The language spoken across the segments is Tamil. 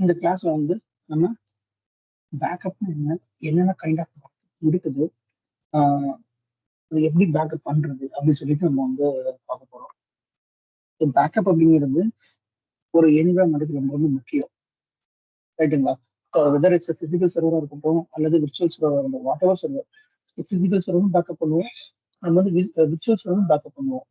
இந்த கிளாஸ்ல வந்து நம்ம பேக்கப்னா என்னென்ன கைண்ட் ஆஃப் இருக்குது, ஆஹ் அது எப்படி பேக்கப் பண்றது அப்படின்னு சொல்லிட்டு நம்ம வந்து பார்க்க போறோம். பேக்கப் அப்படிங்கிறது ஒரு என்விரான்மெண்ட்டுக்கு ரொம்ப ரொம்ப முக்கியம், ரைட்டுங்களா? வெதர் இட்ஸ் பிசிக்கல் சர்வரா இருக்கட்டும் அல்லது விர்ச்சுவல் சர்வரா இருக்கட்டும், வாட் எவர் சர்வர். பிசிக்கல் சர்வரும் பேக்கப் பண்ணுவோம், நம்ம வந்து விர்ச்சுவல் சர்வரும் பேக்கப் பண்ணுவோம்.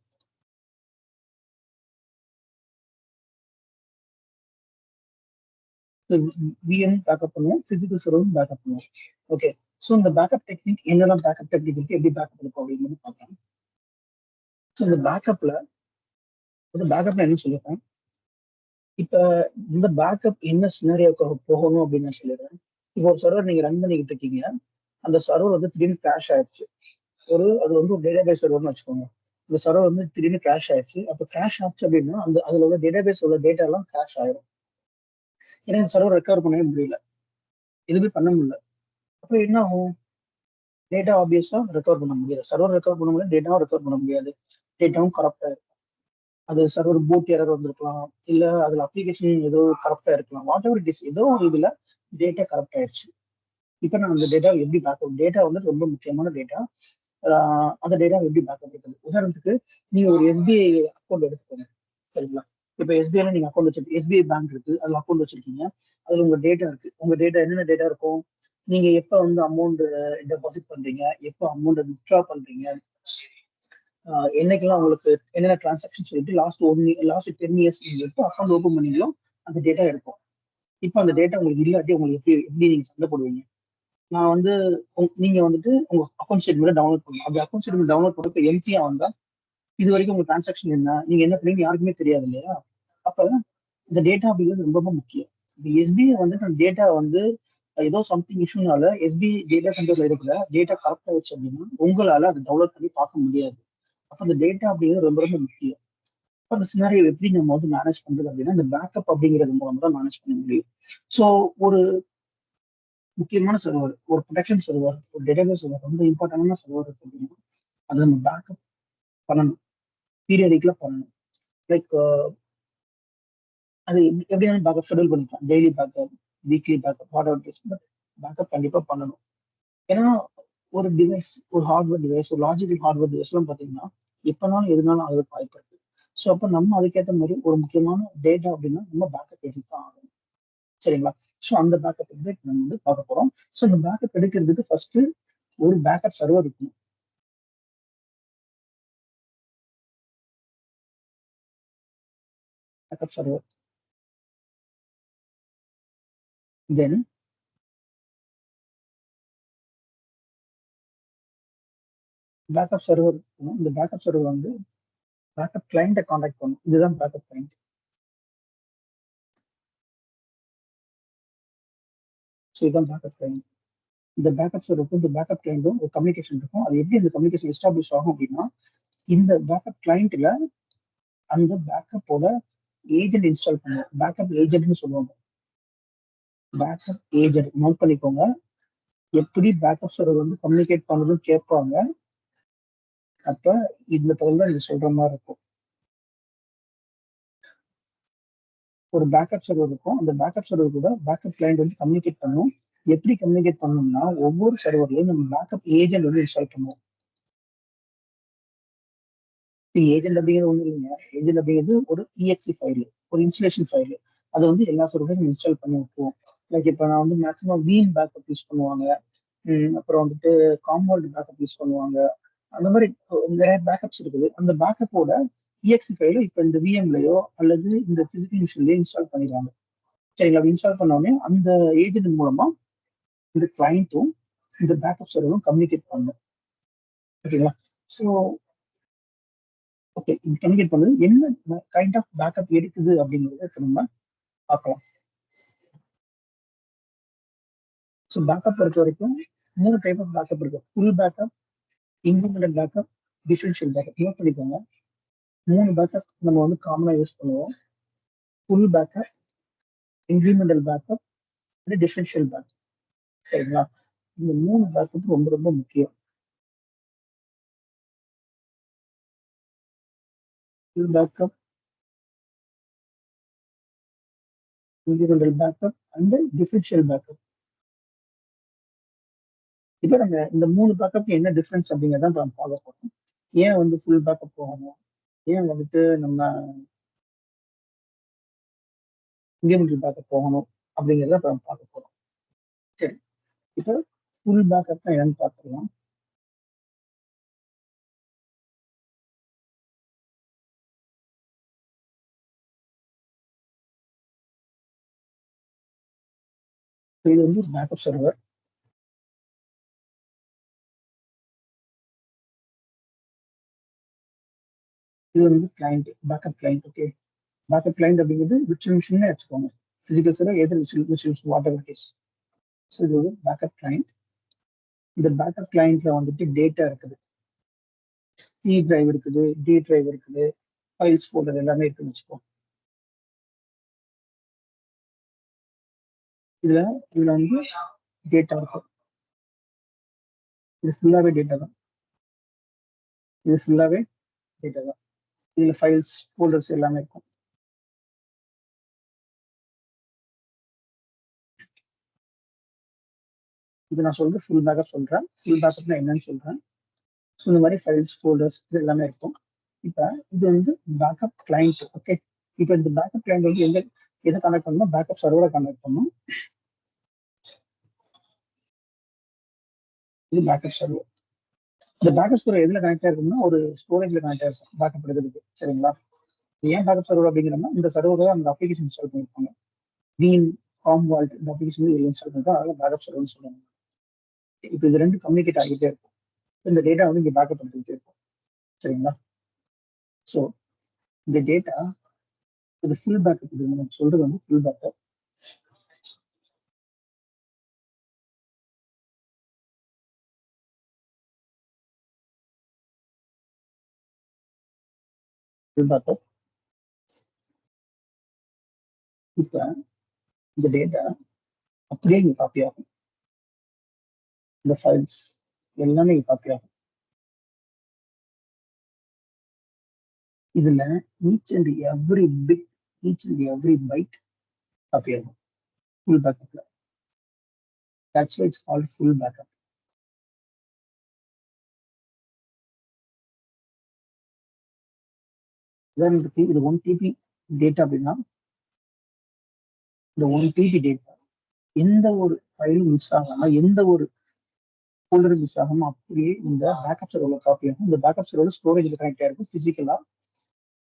விஎம் பேக்கப் பண்ணுவோம், பிசிக்கல் சர்வரும் பேக்கப் பண்ணுவோம். ஓகே, ஸோ இந்த பேக்கப் டெக்னிக் என்னெல்லாம் பேக்கப் டெக்னிக் இருக்கு, எப்படி பேக்கப் இருக்கும் அப்படின்னு பார்க்கலாம். ஸோ இந்த பேக்கப்ல என்ன சொல்லிடுறேன். இப்ப இந்த பேக்கப் என்ன சினாரியோக்கு போகணும் அப்படின்னு நான் சொல்லிடுறேன். இப்போ ஒரு சர்வர் நீங்க ரன் பண்ணிக்கிட்டு இருக்கீங்க, அந்த சர்வர் வந்து திடீர்னு கிராஷ் ஆயிடுச்சு. அது வந்து ஒரு டேட்டாபேஸ் சர்வர்னு வச்சுக்கோங்க. இந்த சர்வர் வந்து திடீர்னு கிராஷ் ஆயிடுச்சு. அப்போ கிராஷ் ஆச்சு அப்படின்னா அதுல உள்ள டேட்டாபேஸ் உள்ள டேட்டா எல்லாம் கிராஷ் ஆயிடும். ஏன்னா இந்த சர்வர் ரெக்கவர் பண்ணவே முடியல, எதுவுமே பண்ண முடியல. அப்போ என்ன ஆகும்? டேட்டா ஆப்வியஸா ரெக்கவர் பண்ண முடியாது, சர்வர் ரெக்கவர் பண்ண முடியாது, டேட்டாவும் ரெக்கவர் பண்ண முடியாது. டேட்டாவும் கரெக்டா இருக்கும். அது சர்வர் பூட் எரர் வந்திருக்கலாம், இல்ல அதுல அப்ளிகேஷன் ஏதோ கரெக்டா இருக்கலாம், வாட் எவர் இட் இஸ், ஏதோ ஒரு இதுல டேட்டா கரெக்ட் ஆயிடுச்சு. இப்ப நான் அந்த டேட்டா எப்படி பேக்கப், டேட்டா வந்து ரொம்ப முக்கியமான டேட்டா, அந்த டேட்டா எப்படி பேக்கப் இருக்குது. உதாரணத்துக்கு நீங்க ஒரு எஸ்பிஐ அக்கௌண்ட் எடுத்துக்கோங்க, சரிங்களா? இப்ப எஸ்பிஐல நீங்க அக்கௌண்ட் வச்சிருக்கீங்க, எஸ்பிஐ பேங்க் இருக்கு, அதுல அக்கௌண்ட் வச்சிருக்கீங்க. அதுல உங்க டேட்டா இருக்கு. உங்க டேட்டா என்னென்ன டேட்டா இருக்கும்? நீங்க எப்ப வந்து அமௌண்ட் டெபாசிட் பண்றீங்க, எப்ப அமௌண்ட் வித்ட்ரா பண்றீங்க, என்னைக்கெல்லாம் உங்களுக்கு என்னென்ன டிரான்சாக்ஷன் சொல்லிட்டு லாஸ்ட் 10 இயர்ஸ் நீங்க எப்போ அக்கௌண்ட் ஓப்பன் பண்ணீங்களோ அந்த டேட்டா இருக்கும். இப்போ அந்த டேட்டா உங்களுக்கு இல்லாட்டி உங்களுக்கு எப்படி நீங்க சண்டை போடுவீங்க? நான் வந்து நீங்க வந்துட்டு உங்க அக்கௌண்ட் ஸ்டேட்மெண்ட் டவுன்லோட் பண்ணணும். அப்படி அக்கௌண்ட் ஸ்டேட்மெண்ட் டவுன்லோட் பண்ணி எம்டியா வந்தா இது வரைக்கும் உங்க டிரான்சாக்ஷன் என்ன, நீங்க என்ன பண்ணீங்க யாருக்குமே தெரியாது இல்லையா? அப்ப இந்த டேட்டா அப்படிங்கிறது ரொம்ப ரொம்ப முக்கியம். இப்போ எஸ்பிஐ வந்து அந்த டேட்டா வந்து ஏதோ சம்திங் இஷ்யூனால எஸ்பிஐ டேட்டா சென்டர்ல இருக்கிற டேட்டா கரெக்டா வச்சு அப்படின்னா உங்களால அதை டவுன்லோட் பண்ணி பார்க்க முடியாது. அப்ப அந்த டேட்டா அப்படிங்கிறது ரொம்ப ரொம்ப முக்கியம். அப்ப அந்த சினாரியோ எப்படி நம்ம வந்து மேனேஜ் பண்றது அப்படின்னா இந்த பேக்கப் அப்படிங்கிறது மூலம் தான் மேனேஜ் பண்ண முடியும். ஸோ ஒரு முக்கியமான சர்வர், ஒரு ப்ரொடெக்ஷன் சர்வர், ஒரு டேட்டாபேஸ் சர்வர், ரொம்ப இம்பார்ட்டன்டான சர்வர் இருக்கு அப்படின்னா அதை நம்ம பேக்கப் பண்ணணும், பீரியடிக்கலா பண்ணணும். லைக் அது எப்படியான பேக்கப் ஷெடியூல் பண்ணிக்கலாம், daily backup, weekly backup, what ever is, but backup கண்டிப்பா பண்ணணும். ஏன்னா ஒரு டிவைஸ், ஒரு ஹார்ட்வேர் டிவைஸ், ஒரு லாஜிக்கல் ஹார்ட்வேர் டிவைஸ் எல்லாம் பாத்தீங்கன்னா எப்பனாலும் எதுனாலும் அதுக்கு வாய்ப்பு இருக்கு. ஸோ அப்ப நம்ம அதுக்கேற்ற மாதிரி ஒரு முக்கியமான டேட்டா அப்படின்னா நம்ம பேக்கப் எடுத்து தான் ஆகணும், சரிங்களா? ஸோ அந்த பேக்கப் வந்து நம்ம வந்து பார்க்க போறோம். ஸோ இந்த பேக்கப் எடுக்கிறதுக்கு ஃபர்ஸ்ட் ஒரு பேக்கப் சர்வர் இருக்கணும். பேக்கப் சர்வர், தென் பேக்கப் சர்வர். இந்த பேக்கப் சர்வர் வந்து பேக்கப் கிளைண்ட்டை கான்டாக்ட் பண்ணும். இதுதான் பேக்கப் கிளைண்ட். ஸோ இதுதான் பேக்கப் கிளைண்ட். இந்த பேக்கப் சர்வருக்கும் இந்த பேக்கப் கிளைண்ட்டும் ஒரு கம்யூனிகேஷன் இருக்கும். அது எப்படி அந்த கம்யூனிகேஷன் எஸ்டாப்ளிஷ் ஆகும் அப்படின்னா இந்த பேக்கப் கிளைண்ட்ல அந்த பேக்கப்போட ஏஜென்ட் இன்ஸ்டால் பண்ணுவோம். பேக்கப் ஏஜென்ட்னு சொல்லுவாங்க. பேக்கப் ஏஜென்ட் நோட் பண்ணிக்கோங்க. எப்படி பேக்கப் சர்வர் வந்து கம்யூனிகேட் பண்ணுறதுன்னு கேட்பாங்க. அப்ப இந்த தகவல் தான் இது சொல்ற மாதிரி இருக்கும். ஒரு பேக்கப் சர்வர் இருக்கும், அந்த பேக்கப் சர்வர் கூட பேக்கப் கிளைண்ட் வந்து கம்யூனிகேட் பண்ணும். எப்படி கம்யூனிகேட் பண்ணணும்னா ஒவ்வொரு சர்வர்லயும் நம்ம பேக்கப் ஏஜென்ட் வந்து இன்ஸ்டால் பண்ணுவோம். ஏஜென்ட் அப்படிங்கிறது ஒன்றும் இல்லைங்க. ஏஜென்ட் அப்படிங்கிறது ஒரு இஎக்ஸி ஃபைல், ஒரு இன்ஸ்டலேஷன் ஃபைல். அதை வந்து எல்லா சர்வரும் இன்ஸ்டால் பண்ணி விட்டுருவோம். லைக் இப்போ நான் வந்து மேக்ஸிமம் வீன் பேக்கப் யூஸ் பண்ணுவாங்க, அப்புறம் வந்துட்டு காம்பவுண்ட் பேக்கப் யூஸ் பண்ணுவாங்க. அந்த மாதிரி நிறைய பேக்கப்ஸ் இருக்குது. அந்த பேக்கப்போட இஎக்ஸி ஃபைல இப்போ இந்த விஎம்லயோ அல்லது இந்த பிசிக்கல் மிஷின்லயோ இன்ஸ்டால் பண்ணிடுவாங்க. சரிங்களா? அப்படி இன்ஸ்டால் பண்ணோடனே அந்த ஏஜென்ட் மூலமா இந்த கிளைண்ட்டும் இந்த பேக்கப் சர்வரும் கம்யூனிகேட் பண்ணணும். ஓகேங்களா? ஸோ ஓகே, இது கம்யூனிகேட் பண்ணது என்ன கைண்ட் ஆஃப் பேக்கப் எடுக்குது அப்படிங்கிறத இப்போ நம்ம பார்க்கலாம். ஸோ பேக்கப் பொறுத்த வரைக்கும் 3 டைப் ஆஃப் பேக்கப் இருக்கு. Full backup, incremental backup, differential backup. Note பண்ணிக்கோங்க. 3 பேக்கப் நம்ம வந்து காமனா யூஸ் பண்ணுவோம். Full backup, incremental backup, differential backup. சரிங்களா? இந்த 3 பேக்கப் ரொம்ப ரொம்ப முக்கியம். Full backup, incremental backup and differential backup. இப்போ நம்ம இந்த 3 பேக்கப் என்ன டிஃபரன்ஸ் அப்படிங்கிறத நம்ம பார்க்க போறோம். ஏன் வந்து ஃபுல் பேக்கப் போகணும், ஏன் வந்துட்டு நம்ம இன்க்ரிமெண்டல் பேக்கப் போகணும் அப்படிங்கிறத நம்ம பார்க்க போறோம். சரி, இப்போ ஃபுல் பேக்கப்னா என்னன்னு பார்த்துக்கலாம். இது வந்து பேக்கப் சர்வர். இது வந்து client, backup client. Okay, backup client அப்படிங்கிறது விர்ச்சுவல் மிஷின் வச்சுக்கோங்க. பிசிக்கல் சர்வர் எது virtual machine what ever it is. So இது வந்து பேக்கப் கிளைண்ட். இந்த பேக்கப் கிளைண்ட்ல வந்துட்டு டேட்டா இருக்குது, இ டிரைவ் இருக்குது, டி டிரைவ் இருக்குது, ஃபைல்ஸ் ஃபோல்டர் எல்லாமே இருக்குன்னு வச்சுக்கோங்க. இதுல வந்து டேட்டா இருக்கும். இது ஃபுல்லாவே டேட்டா தான். இது ஃபுல்லாவே டேட்டா தான். இதுல ஃபைல்ஸ் ஃபோல்டர்ஸ் எல்லாமே இருக்கும். இது நான் சொல்றது ஃபுல் பேக்கப் சொல்றேன். ஃபுல் பேக்கப்னா என்னன்னு சொல்றேன். ஸோ இந்த மாதிரி ஃபைல்ஸ் ஃபோல்டர்ஸ் இது எல்லாமே இருக்கும். இப்போ இது வந்து பேக்கப் கிளைண்ட். ஓகே, இப்போ இந்த பேக்கப் கிளைண்ட் வந்து எதை கனெக்ட் பண்ணணும், பேக்கப் சர்வரை கனெக்ட் பண்ணணும். இது பேக்கப் சர்வர். இந்த பேக்கப் சர்வர் எதுல கனெக்ட் ஆயிருக்கும்னா ஒரு ஸ்டோரேஜ்ல கனெக்ட் ஆயிருக்கும் பேக்கப் எடுக்கிறதுக்கு. சரிங்களா, ஏன் பேக்கப் சர்வர் அப்படிங்கிறோம்னா இந்த சர்வரை அந்த அப்ளிகேஷன் இன்ஸ்டால் பண்ணிருப்பாங்க. வீன், காம்வால்ட் இந்த அப்ளிகேஷன் இன்ஸ்டால் பண்ணிருக்கோம், அதனால பேக்கப் சர்வர்னு சொல்லுவாங்க. இப்போ இது ரெண்டு கம்யூனிகேட் ஆகிட்டே இருக்கும். இந்த டேட்டா வந்து இங்கே பேக்கப் எடுத்துக்கிட்டே இருக்கும். சரிங்களா, ஸோ இந்த டேட்டா இது ஃபுல் பேக்கப். இது நம்ம சொல்றது வந்து ஃபுல் பேக்கப். Full backup. இப்போ இந்த டேட்டா அப்படியே இங்கே காப்பி ஆகும். இந்த ஃபைல்ஸ் எல்லாமே இங்கே காப்பி ஆகும். இதுல each and every bit, each and every byte copy ஆகும் ஃபுல் பேக்கப்ல. That's why it's called full backup. உதாரணத்துக்கு இது 1 TB டேட்டா அப்படின்னா இந்த 1 TB டேட்டா எந்த ஒரு ஃபைலும் மிஸ் ஆகாம, எந்த ஒரு ஃபோல்டரும் மிஸ் ஆகாம அப்படியே இந்த பேக்கப் சர்வர்ல காப்பி ஆகும். இந்த பேக்கப் சர்வர்ல ஸ்டோரேஜ்ல கனெக்ட் ஆயிருக்கும்.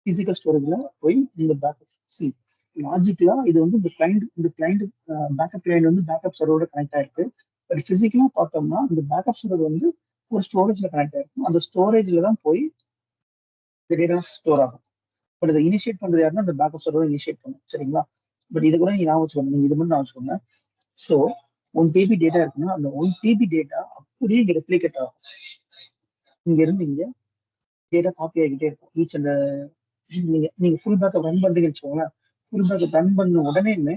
பிசிக்கல் ஸ்டோரேஜ்ல போய் இந்த பேக்கப் லாஜிக்கலா இது வந்து இந்த கிளைண்ட் பேக்கப் கிளைண்ட் வந்து பேக்கப் சர்வரோட கனெக்ட் ஆயிருக்கு. பட் பிசிக்கலா பார்த்தோம்னா இந்த பேக்கப் சர்வர் வந்து ஒரு ஸ்டோரேஜ்ல கனெக்ட் ஆயிருக்கும். அந்த ஸ்டோரேஜ்ல தான் போய் இந்த டேட்டா ஸ்டோர் ஆகும். பட் இதை இனிஷியேட் பண்றது யாருன்னா அந்த பேக்கப் சர்வர் இனிஷியேட் பண்ணும். சரிங்களா, பட் இது கூட நீங்க ஞாபகம் வச்சுக்கோங்க. நீங்க இது மட்டும் ஞாபகம் வச்சுக்கோங்க. ஸோ 1 TB டேட்டா இருக்குன்னா அந்த 1 TB டேட்டா அப்படியே இங்க ரெப்ளிகேட் ஆகும். இங்க இருந்து இங்க டேட்டா காப்பி ஆகிட்டே இருக்கும். ஈச் அந்த நீங்க ஃபுல் பேக்கப் ரன் பண்றீங்கன்னு வச்சுக்கோங்களேன். ஃபுல் பேக்கப் ரன் பண்ண உடனேயுமே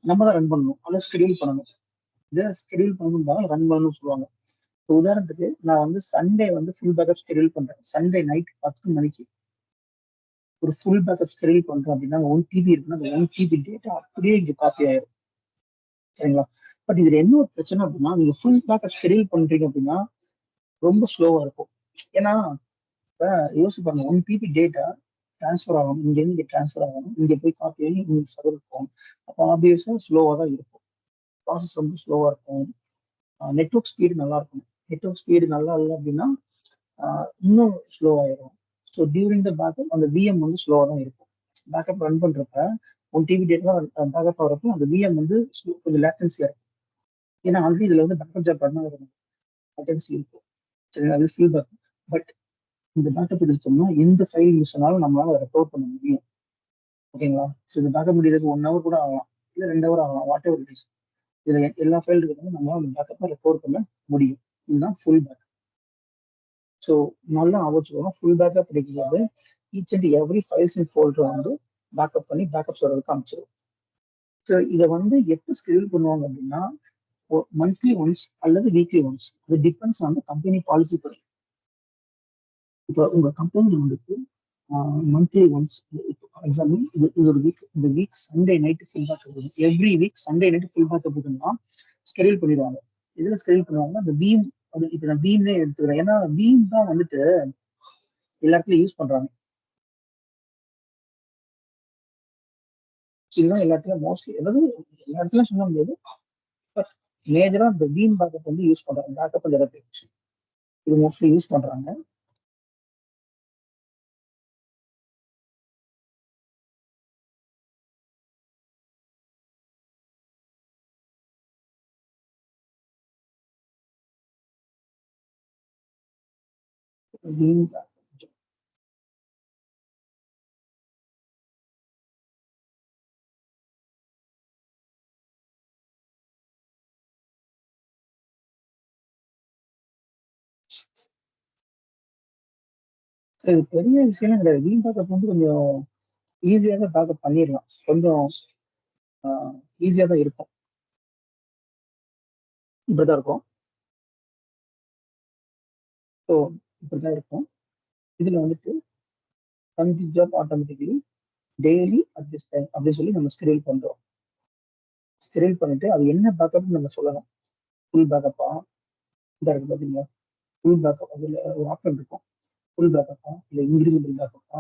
நம்ம தான் ரன் பண்ணணும், அதை ஸ்கெடியூல் பண்ணணும். இதை ஸ்கெடியூல் பண்ணணும், ரன் பண்ணணும்னு சொல்லுவாங்க. உதாரணத்துக்கு நான் வந்து சண்டே வந்து ஃபுல் பேக்கப் ஸ்கெடியூல் பண்றேன். சண்டே நைட் 10 மணிக்கு ஒரு ஃபுல் பேக்கப் ஸ்கெடியூல் பண்றோம் அப்படின்னா 1 TB இருக்குன்னா அந்த 1 TB டேட்டா அப்படியே இங்க காப்பி ஆயிரும். சரிங்களா, பட் இதுல என்ன ஒரு பிரச்சனை அப்படின்னா நீங்க ஃபுல் பேக்கப் ஸ்கெடியூல் பண்றீங்க அப்படின்னா ரொம்ப ஸ்லோவா இருக்கும். ஏன்னா இப்ப யோசிச்சு பாருங்க, 1 TB டேட்டா டிரான்ஸ்ஃபர் ஆகணும், இங்க இருந்து இங்க டிரான்ஸ்ஃபர் ஆகணும், இங்க போய் காப்பி ஆகி இங்க சர்வர் போகணும். அப்போ ஆப்வியஸா ஸ்லோவா தான் இருக்கும். ப்ராசஸ் ரொம்ப ஸ்லோவா இருக்கும். நெட்ஒர்க் ஸ்பீடு நல்லா இருக்கும். நெட்ஒர்க் ஸ்பீடு நல்லா இல்லை அப்படின்னா இன்னும் ஸ்லோ ஆயிரும். ஸோ டியூரிங் த பேக்கப் அந்த விஎம் வந்து ஸ்லோவாக தான் இருக்கும். பேக்கப் ரன் பண்றப்ப 1 TB டேட்டா பேக்கப் ஆகிறப்போ அந்த விஎம் வந்து கொஞ்சம் லேட்டன்சியா இருக்கும். ஏன்னா ஆல்ரெடி இதுல வந்து பேக்கப் ஜாப் பண்ண ஒரு லேட்டன்சி இருக்கும். சரி, அது ஃபுல் பேக்கப். பட் இந்த பேக்கப் எடுத்தோம்னா எந்த ஃபைல் மிஸ் ஆனாலும் நம்மளால அதை ரெக்கவர் பண்ண முடியும். ஓகேங்களா, ஸோ இந்த பேக்கப் முடியறதுக்கு 1 hour கூட ஆகலாம், இல்லை 2 hour ஆகலாம், வாட் எவர் இட் இஸ். இதுல எல்லா ஃபைல் இருக்கிறதும் நம்மளால அந்த பேக்கப்பை ரெக்கவர் பண்ண முடியும். இதுதான் ஃபுல் பேக்கப். ஸோ நல்லா ஆவச்சுக்கோங்க, ஃபுல் பேக்கப் கிடைக்கிறது each and every files and folder வந்து பேக்கப் பண்ணி பேக்கப் சர்வருக்கு அமைச்சிடும். ஸோ இதை வந்து எப்போ ஸ்கெடியூல் பண்ணுவாங்க அப்படின்னா மந்த்லி ஒன்ஸ் அல்லது வீக்லி ஒன்ஸ். அது டிபெண்ட்ஸ் ஆன் கம்பெனி பாலிசி படி. இப்போ உங்க கம்பெனி வந்துட்டு மந்த்லி ஒன்ஸ், எக்ஸாம்பிள் இது ஒரு வீக், இந்த week Sunday night full backup இருக்கும். Every week Sunday night full backup இருக்குன்னா ஸ்கெடியூல் பண்ணிடுவாங்க. இதுல ஸ்கெடியூல் பண்ணுவாங்கன்னா அந்த பீம், அது இப்போ நான் பீம்னே எடுத்துக்கிறேன். ஏன்னா பீம் தான் வந்துட்டு எல்லா இடத்துலயும் யூஸ் பண்றாங்க. இதுதான் எல்லா இடத்துலயும் மோஸ்ட்லி, அதாவது எல்லா இடத்துலயும் சொல்ல முடியாது, பட் மேஜரா இந்த பீம் பேக்கப் வந்து யூஸ் பண்றாங்க. பேக்கப் அண்ட் ரெப்ளிகேஷன் இது மோஸ்ட்லி யூஸ் பண்றாங்க. பீம் இது பெரிய விஷயம் கிடையாது. பீம் பேக்கப் வந்து கொஞ்சம் ஈஸியாக பேக்கப் பண்ணிடலாம். கொஞ்சம் ஈஸியா தான் இருக்கும். இப்படிதான் இருக்கும். ஸோ இப்படிதான் இருக்கும். இதுல வந்துட்டு complete job automatically daily at this time அப்படின்னு சொல்லி நம்ம ஸ்கெடியூல் பண்றோம். ஸ்கெடியூல் பண்ணிட்டு அது என்ன பேக்கப் நம்ம சொல்லணும். ஃபுல் பேக்கப்பா, இதா இருக்கு பாத்தீங்களா, ஃபுல் பேக்கப். அதுல ஒரு ஆப்ஷன் இருக்கும். ஃபுல் பேக்கப்பா, இல்ல இன்கிரிமெண்டல் பேக்கப்பா,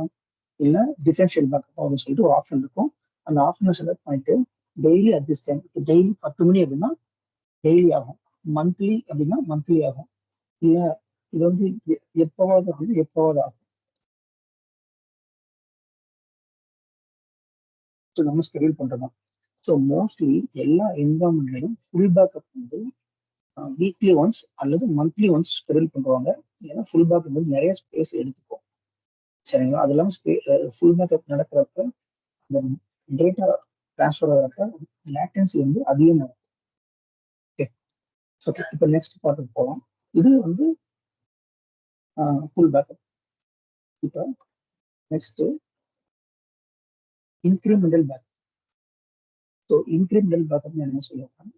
இல்ல டிஃபரன்ஷியல் பேக்கப்பா அப்படின்னு சொல்லிட்டு ஒரு ஆப்ஷன் இருக்கும். அந்த ஆப்ஷனை செலக்ட் பண்ணிட்டு daily at this time, daily 10 மணி அப்படின்னா டெய்லி ஆகும். மந்த்லி அப்படின்னா மந்த்லி ஆகும். இல்ல இது வந்து எப்பவாவது அப்படின்னா எப்பவாவது ஆகும். ஸோ நம்ம ஸ்கெடியூல் பண்றோம். ஸோ மோஸ்ட்லி எல்லா என்வரான்மெண்ட்லையும் ஃபுல் பேக்கப் வந்து வீக்லி ஒன்ஸ் அல்லது மந்த்லி ஒன்ஸ் ஸ்கெடியூல் பண்ணுவாங்க. ஏன்னா ஃபுல் பேக்கப் வந்து நிறைய ஸ்பேஸ் எடுத்துக்கும். சரிங்களா? அது இல்லாமல் ஃபுல் பேக்கப் நடக்கிறப்ப இந்த டேட்டா ட்ரான்ஸ்ஃபர் ஆகிறப்ப லேட்டன்சி வந்து அதிகமாகும். Okay, okay. இப்போ நெக்ஸ்ட் பார்ட்டுக்கு போகலாம். இது வந்து ஃபுல் பேக்கப். இப்போ next incremental backup. So incremental backup என்ன சொல்லுவாங்க?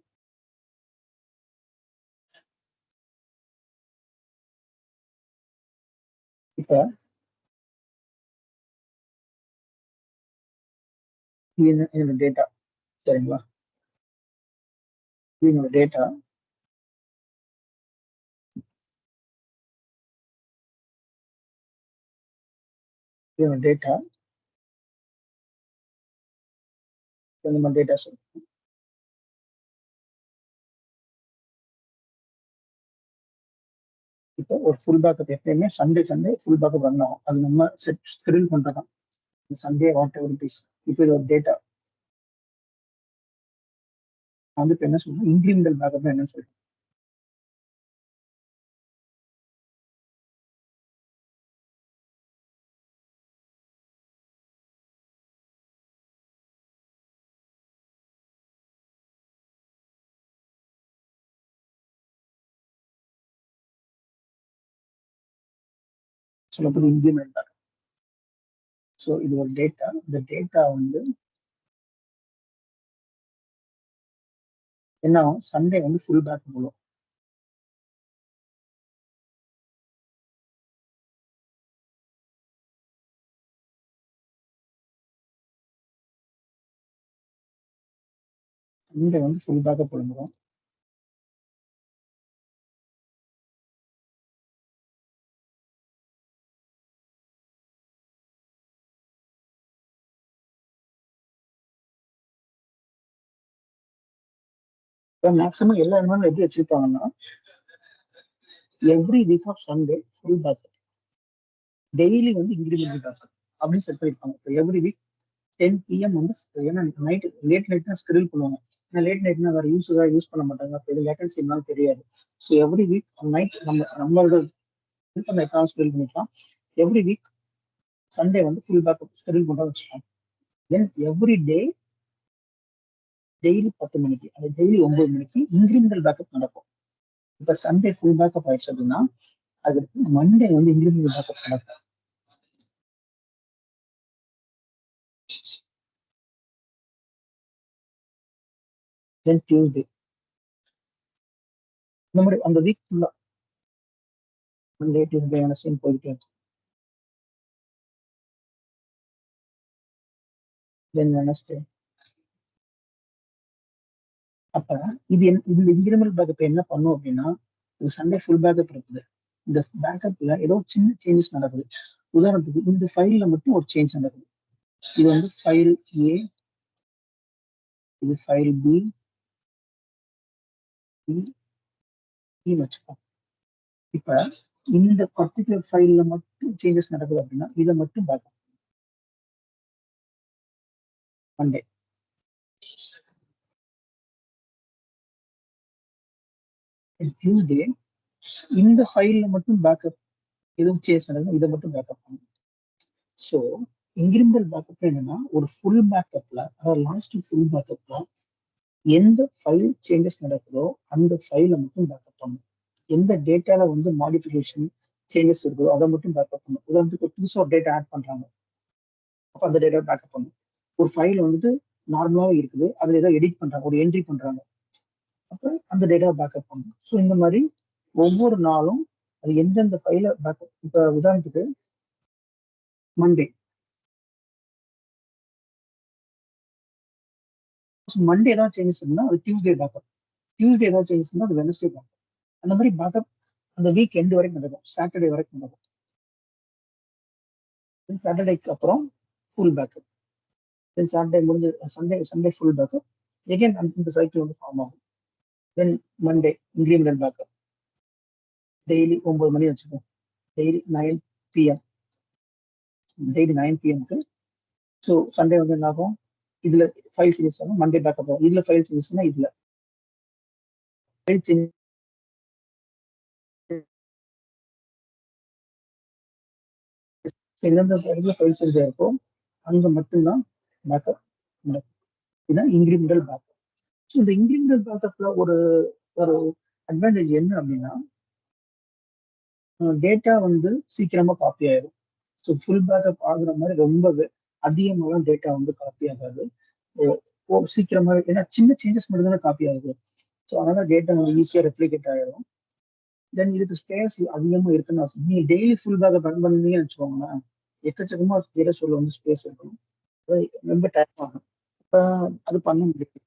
இப்போ இது என்னோட டேட்டா. சரிங்களா? இது என்னோட டேட்டா. இது என்னோட டேட்டா. இந்த மாதிரி டேட்டா சொல்லுங்க. இப்போ ஒரு ஃபுல் பேக்கப் எப்பயுமே Sunday Sunday full backup run ஆகும். அது நம்ம ஸ்கெடியூல் பண்றோம். Sunday what ever it is. இப்போ இது ஒரு டேட்டா வந்து இப்போ என்ன சொல்றோம், இன்க்ரிமெண்டல் பேக்கப் என்னன்னு சொல்றோம். சொல்லப்போது இன்க்ரிமெண்டல் பேக்கப். ஸோ இது ஒரு டேட்டா. இந்த டேட்டா வந்து என்ன ஆகும், சண்டே வந்து ஃபுல் பேக்கப் வரும். சண்டே வந்து ஃபுல் பேக்கப் விழுந்துடும். இப்போ மேக்ஸிமம் எல்லா இடங்களும் எப்படி வச்சிருப்பாங்கன்னா every week of Sunday full backup, daily வந்து இன்க்ரிமெண்டல் பேக்கப் அப்படின்னு செட் பண்ணிருப்பாங்க. இப்போ எவ்ரி வீக் 10 PM வந்து ஏன்னா நைட் லேட் நைட் தான் ஸ்கெடியூல் பண்ணுவாங்க. ஏன்னா லேட் நைட்னா வேற யூஸ் பண்ண மாட்டாங்க. அப்போ இது லேட்டன்சி இருந்தாலும் தெரியாது. ஸோ எவ்ரி வீக் நைட் நம்மளோட விருப்பம் எக்கான ஸ்கெடியூல் பண்ணிக்கலாம். எவ்ரி வீக் சண்டே வந்து ஃபுல் பேக்கப் ஸ்கெடியூல் பண்றோம்னு வச்சுக்கோங்க. தென் எவ்ரி டே டெய்லி 10 மணிக்கு, அது டெய்லி 9 மணிக்கு இன்க்ரிமெண்டல் பேக்கப் நடக்கும். இப்போ சண்டே ஃபுல் பேக்கப் ஆயிடுச்சு அப்படின்னா அதுக்கு மண்டே வந்து இன்க்ரிமெண்டல் பேக்கப் நடக்கும். தென் டியூஸ்டே இந்த மாதிரி அந்த வீக் ஃபுல்லா மண்டே டியூஸ்டே சேம் போயிட்டே இருக்கும். தென் வெனஸ்டே. அப்ப இது இந்த இன்கிரிமெண்டல் பேக்கப் என்ன பண்ணும் அப்படின்னா, சண்டே ஃபுல் பேக்கப் இருக்குது. இந்த பேக்கப்ல ஏதோ சின்ன சேஞ்சஸ் நடக்குது. உதாரணத்துக்கு இந்த ஃபைல்ல மட்டும் ஒரு சேஞ்ச் நடக்குது. இது வந்து ஃபைல் ஏ, இது ஃபைல் பி வச்சுப்போம். இப்ப இந்த பர்டிகுலர் ஃபைல்ல மட்டும் சேஞ்சஸ் நடக்குது அப்படின்னா இதை மட்டும் பேக்கப் மண்டே. டியூஸ்டே இந்த ஃபைல்ல மட்டும் பேக்கப் எதுவும் சேஞ்ச் நடக்குது, இதை மட்டும் பேக்கப் பண்ணும். ஸோ இன்கிரிமெண்டல் பேக்கப் என்னன்னா ஒரு ஃபுல் பேக்கப்ல, அதாவது லாஸ்ட் ஃபுல் பேக்கப்ல எந்த ஃபைல் சேஞ்சஸ் நடக்குதோ அந்த ஃபைலை மட்டும் பேக்கப் பண்ணும். எந்த டேட்டால வந்து மாடிஃபிகேஷன் சேஞ்சஸ் இருக்குதோ அதை மட்டும் பேக்கப் பண்ணும். உதாரணத்துக்கு புதுசாக ஒரு டேட்டா ஆட் பண்றாங்க, அப்போ அந்த டேட்டா பேக்கப் பண்ணும். ஒரு ஃபைல் வந்துட்டு நார்மலாவே இருக்குது, அதுல ஏதோ எடிட் பண்றாங்க, ஒரு என்ட்ரி பண்றாங்க, அப்போ அந்த டேட்டா பேக்கப் பண்ணும். ஸோ இந்த மாதிரி ஒவ்வொரு நாளும் அது எந்தெந்த ஃபைல பேக்கப். இப்போ உதாரணத்துக்கு மண்டே ஏதாவது சேஞ்சஸ் இருந்தால் அது டியூஸ்டே பேக்கப், டியூஸ்டே ஏதாவது சேஞ்சஸ் இருந்தால் அது வெனஸ்டே பேக்கப். அந்த மாதிரி பேக்கப் அந்த வீக் எண்டு வரைக்கும் நடக்கும், சாட்டர்டே வரைக்கும் நடக்கும். சாட்டர்டேக்கு அப்புறம் ஃபுல் பேக்கப். தென் சாட்டர்டே முடிஞ்சு சண்டே ஃபுல் பேக்கப். எகைன் இந்த சைக்கிள் வந்து ஃபார்ம் ஆகும். Then Monday incremental backup. Daily 9 மணி வச்சுப்போம், டெய்லி 9 PM, டெய்லி 9 PMக்கு. ஸோ சண்டே வந்து என்ன ஆகும், இதுல ஃபைல் சேஞ்சஸ் ஆகும், மண்டே பேக்கப் ஆகும். இதுல ஃபைல் சேஞ்சஸ்னா இதுல ஃபைல் சேஞ்ச் எந்தெந்த இடத்துல ஃபைல் சேஞ்ச் ஆயிருக்கோ அங்க மட்டும்தான் பேக்கப் நடக்கும். இதுதான் இன்கிரிமெண்டல் பேக்கப். ஸோ இந்த இன்கிரிமெண்டல் பேக்கப்ல ஒரு ஒரு அட்வான்டேஜ் என்ன அப்படின்னா, டேட்டா வந்து சீக்கிரமா காப்பி ஆயிடும். ஸோ ஃபுல் பேக்கப் ஆகுற மாதிரி ரொம்ப அதிகமாக டேட்டா வந்து காப்பி ஆகாது. சீக்கிரமா, ஏன்னா சின்ன சேஞ்சஸ் மட்டும் தானே காப்பி ஆகுது. ஸோ அதனால டேட்டா வந்து ஈஸியாக ரெப்ளிகேட் ஆயிடும். தென் இதுக்கு ஸ்பேஸ் அதிகமா இருக்குன்னு அவசியம். நீங்க டெய்லி ஃபுல் பேக்கப் ரன் பண்ணீங்கன்னு வச்சுக்கோங்களேன், எக்கச்சக்கமா டேட்டா ஸ்டோர்ல வந்து ஸ்பேஸ் இருக்கணும், ரொம்ப டைம் ஆகும். இப்போ அது பண்ண முடியாது.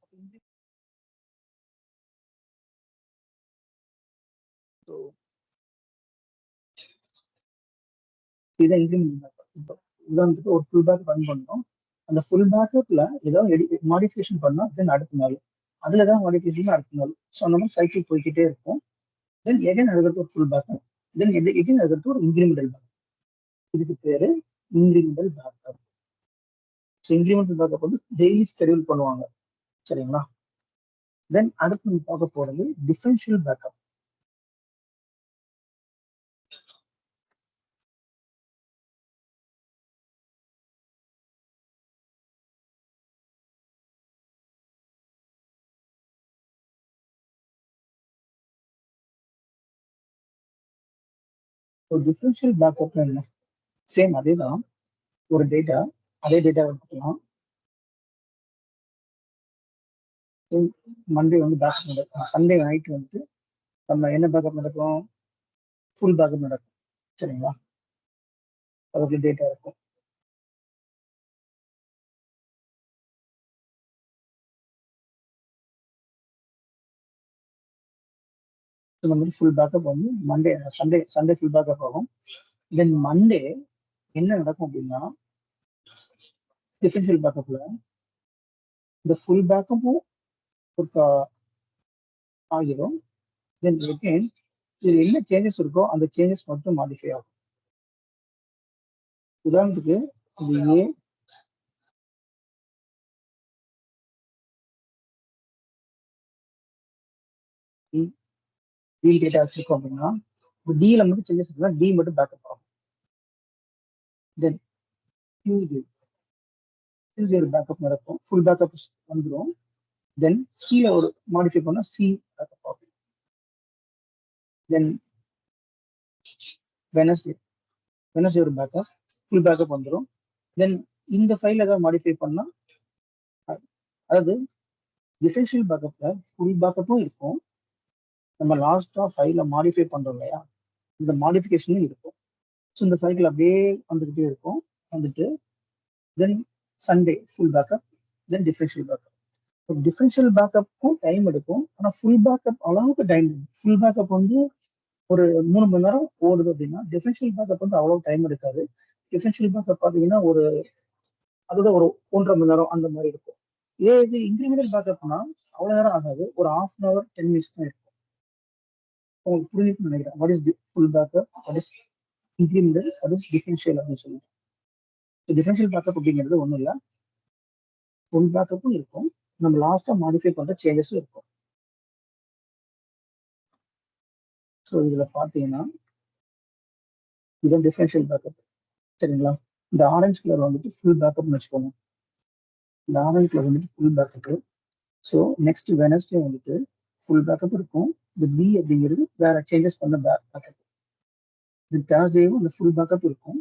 ஸோ இதுதான் இன்க்ரிமெண்ட் பேக்கப். இப்போ உதாரணத்துக்கு ஒரு ஃபுல் பேக்கப் ரன் பண்ணோம், அந்த ஃபுல் பேக்கப்ல ஏதாவது மாடிஃபிகேஷன் பண்ணா தென் அடுத்த நாள், அதுல ஏதாவது மாடிஃபிகேஷன் அடுத்த நாள். ஸோ அந்த மாதிரி சைக்கிள் போய்கிட்டே இருக்கும். தென் எகைன் அதுக்கடுத்து ஒரு ஃபுல் பேக்கப், தென் எகைன் அதுக்கடுத்து ஒரு இன்க்ரிமெண்டல் பேக்கப். இதுக்கு பேரு incremental backup. So incremental backup வந்து டெய்லி ஸ்கெடியூல் பண்ணுவாங்க, சரிங்களா? தென் அடுத்து நம்ம பார்க்க போறது differential backup. So differential backup என்ன, சேம் அதே தான். ஒரு டேட்டா, அதே டேட்டா எடுத்துக்கலாம். மண்டே வந்து பேக்கப் நடக்கும், சண்டே நைட் வந்து நம்ம என்ன பேக்கப் நடக்கும், ஃபுல் பேக்கப் நடக்கும், சரிங்களா? அதுக்கு டேட்டா இருக்கும். இந்த மாதிரி ஃபுல் பேக்கப் வந்து சண்டே ஃபுல் பேக்கப் ஆகும். தென் மண்டே என்ன நடக்கும் அப்படின்னா, டிஃபரன்ஷியல் பேக்கப்ல இந்த ஃபுல் பேக்கப்பும் ஆகிடும். தென் எகைன் இது என்ன சேஞ்சஸ் இருக்கோ அந்த சேஞ்சஸ் மட்டும் மாடிஃபை ஆகும். உதாரணத்துக்கு இது டி டேட்டா வச்சிருக்கோம் அப்படின்னா, டில மட்டும் சேஞ்சஸ் இருக்குன்னா டி மட்டும் பேக்கப் ஆகும். தென் டியூஸ்டே ஒரு பேக்கப் நடக்கும், ஃபுல் பேக்கப் வந்துடும். தென் சில ஒரு மாடிஃபை பண்ணா சி பேக்கப் ஆகும். தென் வெனஸ்டே ஒரு பேக்கப், ஃபுல் பேக்கப் வந்துடும். தென் இந்த ஃபைல் ஏதாவது மாடிஃபை பண்ணா, அதாவது டிஃபரன்ஷியல் பேக்கப்ல ஃபுல் பேக்கப்பும் இருக்கும், நம்ம லாஸ்டா ஃபைல மாடிஃபை பண்றோம் இல்லையா, இந்த மாடிஃபிகேஷனும் இருக்கும். ஸோ இந்த சைக்கிள் அப்படியே வந்துகிட்டே இருக்கும். வந்துட்டு தென் சண்டே ஃபுல் பேக்கப், தென் டிஃபரன்ஷியல் பேக்கப். டிஃபரன்ஷியல் பேக்கப்புக்கும் டைம் எடுக்கும், ஆனா ஃபுல் பேக்கப் அளவுக்கு டைம் எடுக்கும். ஃபுல் பேக்கப் வந்து ஒரு 3 மணி நேரம் ஓடுது அப்படின்னா டிஃபரன்ஷியல் பேக்கப் வந்து அவ்வளவு டைம் எடுக்காது. டிஃபரன்ஷியல் பேக்கப் பார்த்தீங்கன்னா அதோட ஒரு 1.5 மணி நேரம் அந்த மாதிரி இருக்கும். இதே இது இன்க்ரிமெண்டல் பேக்கப்னா அவ்வளவு நேரம் ஆகாது, ஒரு 1/2 hour 10 minutes தான் இருக்கும். உங்களுக்கு புரிஞ்சுக்கணும்னு நினைக்கிறேன். What is full backup, what is incremental, what is differential அப்படின்னு சொல்லிட்டு. டிஃபரன்ஷியல் பேக்கப் அப்படிங்கிறது ஒன்றும் இல்லை, ஃபுல் பேக்கப்பும் இருக்கும், நம்ம லாஸ்டா மாடிஃபை பண்ற சேஞ்சஸும் இருக்கும். ஸோ இதுல பாத்தீங்கன்னா இதுதான் டிஃபரன்ஷியல் பேக்கப். சரிங்களா? இந்த ஆரஞ்சு கலர் வந்துட்டு ஃபுல் பேக்கப்னு வச்சுக்கோங்க. இந்த ஆரஞ்சு கலர் வந்துட்டு full backup. So next Wednesday வந்துட்டு ஃபுல் பேக்கப் இருக்கும். இந்த பி அப்படிங்கிறது வேற சேஞ்சஸ் பண்ண பேக்கப். இந்த தேர்ஸ்டேவும் இந்த ஃபுல் பேக்கப் இருக்கும்,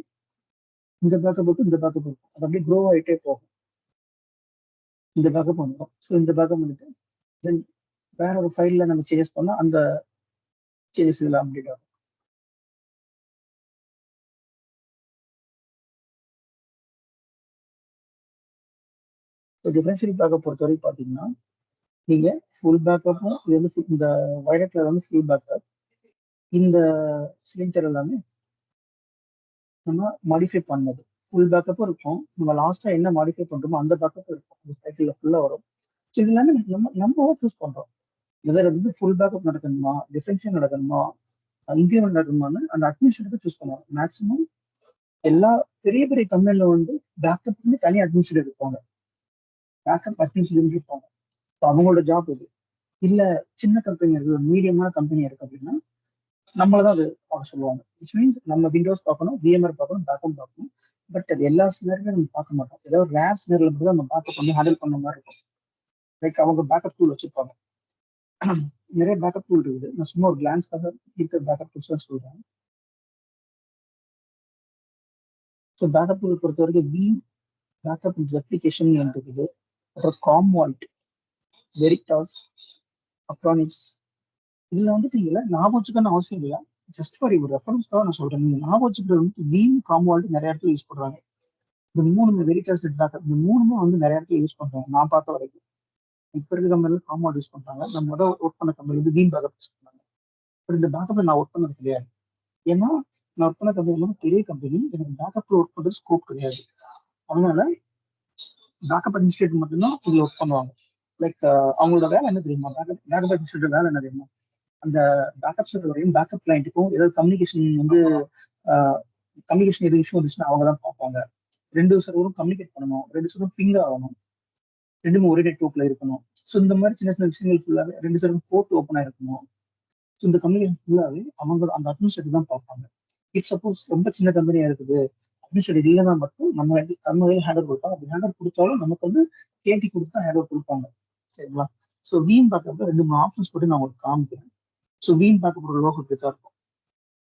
இந்த பேக்கப் இருக்கும், இந்த பேக்கப் இருக்கும். அது அப்படியே க்ரோ ஆகிட்டே போகும். இந்த பேக்கப் வந்துடும். ஸோ இந்த பேக்கப் வந்துட்டு தென் வேற ஒரு ஃபைல்ல நம்ம சேஞ்சஸ் பண்ணா அந்த சேஞ்சஸ் இதில் அப்டேட் ஆகும். ஸோ டிஃபரன்ஷியல் பேக்கப் பொறுத்த வரைக்கும் பார்த்தீங்கன்னா நீங்க ஃபுல் பேக்கப்பும் இது வந்து இந்த வயலட் கலர் வந்து ஃபுல் பேக்கப், இந்த சிலிண்டர் எல்லாமே நம்ம மாடிஃபை பண்ணது. ஃபுல் பேக்கப்பும் இருக்கும், நம்ம லாஸ்டா என்ன மாடிஃபை பண்றோமோ அந்த பேக்கப்பும் இருக்கும், அந்த சைக்கிள்ல ஃபுல்லா வரும். ஸோ இது எல்லாமே நம்ம தான் சூஸ் பண்றோம். இதில் வந்து ஃபுல் பேக்கப் நடக்கணுமா, டிஃபரன்ஷியல் நடக்கணுமா, இன்க்ரிமெண்ட் நடக்கணுமான்னு அந்த அட்மினிஸ்ட்ரேட்டர் சூஸ் பண்ணுவாங்க. மேக்ஸிமம் எல்லா பெரிய பெரிய கம்பெனில வந்து பேக்கப்னு தனி அட்மினிஸ்ட்ரேட்டர் இருப்பாங்க, பேக்கப் அட்மினிஸ்ட்ரேட்டர் இருப்பாங்க. அவங்களோட ஜாப் இது. இல்ல சின்ன கம்பெனி இருக்கு, மீடியமான கம்பெனி இருக்கு அப்படின்னா நம்மளதான் அது பார்க்க சொல்லுவாங்க. விச் மீன்ஸ் நம்ம விண்டோஸ் பார்க்கணும், விஎம்ஆர் பார்க்கணும், பேக்கப் பார்க்கணும். பட் அது எல்லா சினரியும் நம்ம பார்க்க மாட்டோம். ஏதாவது ரேர் சினரியில் மட்டும் தான் நம்ம பேக்கப் வந்து ஹேண்டில் பண்ண மாதிரி இருக்கும். லைக் அவங்க பேக்கப் டூல் வச்சிருப்பாங்க, நிறைய பேக்கப் டூல் இருக்குது. நான் சும்மா ஒரு கிளான்ஸ்க்காக இருக்கிற பேக்கப் டூல்ஸ் தான் சொல்றேன். ஸோ பேக்கப் டூல் பொறுத்த வரைக்கும் பீம் பேக்கப் ரெப்ளிகேஷன் இருக்குது, அப்புறம் காம்வால்ட், வெரிட்டாஸ், அப்ரானிக்ஸ். இதுல வந்துட்டு இல்ல ஞாபகம் வச்சுக்கணும்னு அவசியம் இல்லை, ஜஸ்ட் ஃபார் ஒரு ரெஃபரன்ஸ்க்காக நான் சொல்றேன். நீங்க ஞாபகம் வச்சுக்கிறது வந்து பீம் காம்வால்ட் நிறைய இடத்துல யூஸ் பண்றாங்க. இந்த மூணுமே வெரிட்டாஸ் பேக்கப், இந்த மூணுமே வந்து நிறைய இடத்துல யூஸ் பண்றாங்க நான் பார்த்த வரைக்கும். இப்ப இருக்க கம்பெனில காம்வால்ட் யூஸ் பண்றாங்க, நம்ம முதல் ஒர்க் பண்ண கம்பெனி வந்து பீம் பேக்கப் யூஸ் பண்றாங்க. பட் இந்த பேக்கப்ல நான் ஒர்க் பண்ணது கிடையாது. ஏன்னா நான் ஒர்க் பண்ண கம்பெனி வந்து பெரிய கம்பெனி, எனக்கு பேக்கப்ல ஒர்க் பண்றது ஸ்கோப் கிடையாது. அதனால பேக்கப் அட்மினிஸ்ட்ரேட்டர் மட்டும்தான் இதுல ஒர்க் பண்ணுவாங்க. லைக் அவங்களோட வேலை என்ன தெரியுமா, பேக்கப் அட்மினிஸ்ட்ரேட்டர் வேலை என்ன தெரியுமா, அந்த பேக்கப் சர்வரையும் பேக்கப் கிளைண்ட்டுக்கும் ஏதாவது கம்யூனிகேஷன் வந்து கம்யூனிகேஷன் எது இஷ்யூ வந்துச்சுன்னா அவங்க தான் பார்ப்பாங்க. 2 சர்வரும் கம்யூனிகேட் பண்ணணும், 2 சர்வரும் பிங் ஆகணும், ரெண்டுமே ஒரே நெட்வொர்க்ல இருக்கணும். ஸோ இந்த மாதிரி சின்ன சின்ன விஷயங்கள் ஃபுல்லாவே 2 சர்வரும் போர்ட் ஓப்பனா இருக்கணும். ஸோ இந்த கம்யூனிகேஷன் ஃபுல்லாவே அவங்க அந்த அட்மினிஸ்ட்ரேட்டர் தான் பார்ப்பாங்க. இட் சப்போஸ் ரொம்ப சின்ன கம்பெனியா இருக்குது, அட்மினிஸ்ட்ரேட்டர் இல்லைன்னா மட்டும் நம்ம ஹேண்டர் கொடுப்பாங்க. அப்படி ஹேண்டர் கொடுத்தாலும் நமக்கு வந்து கேட்டி கொடுத்தா ஹேண்டர் கொடுப்பாங்க. சரிங்களா? ஸோ வீம் பேக்கப்ல 2-3 ஆப்ஷன்ஸ் போட்டு நான் உங்களுக்கு காமிக்கிறேன். ஸோ வீம் பேக்கப் ஒரு லோகோ இருக்கா இருக்கும்.